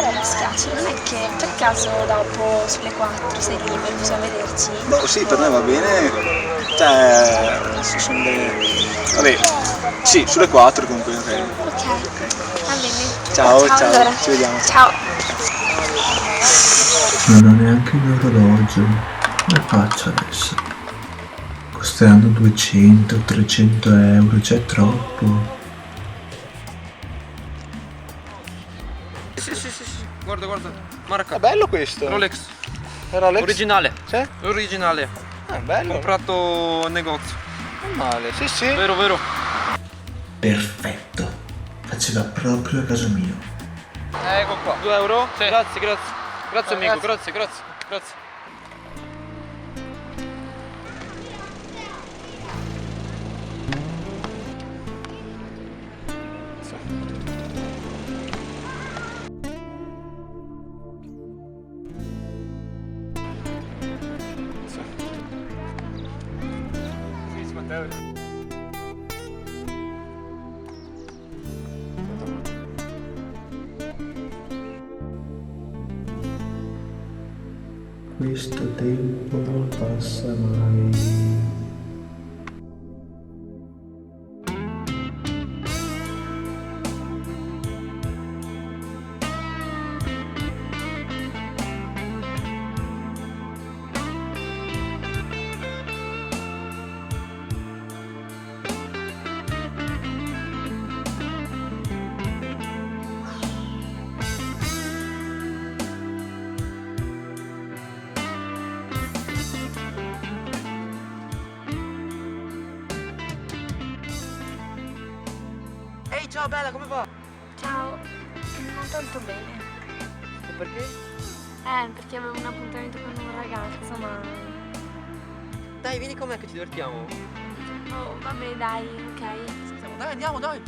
Mi spiace, non è che per caso dopo sulle 4 sei libero, possiamo vederci? Boh, sì, per me va bene. Cioè, sono vabbè, sì, sulle 4 comunque. Ok. Ok, va bene. Ciao, ciao, allora. ci vediamo. Ciao. Non ho neanche un orologio. Come faccio adesso? Costeranno 200-300 euro, c'è troppo. Sì, guarda, marca. È bello questo. Rolex. Rolex? Originale. Sì? Originale. Bello. Comprato in negozio. Non male, sì, sì. Vero. Perfetto. Faceva proprio a caso mio. Ecco qua. 2 euro? Sì. Grazie. Grazie amico, grazie. Questo tempo non passa mai. Ehi, ciao bella, come va? Ciao. Non tanto bene. E perché? Perché avevo un appuntamento con un ragazzo, ma... Dai, vieni con me che ci divertiamo. Oh, vabbè, dai, ok. Dai, andiamo, dai.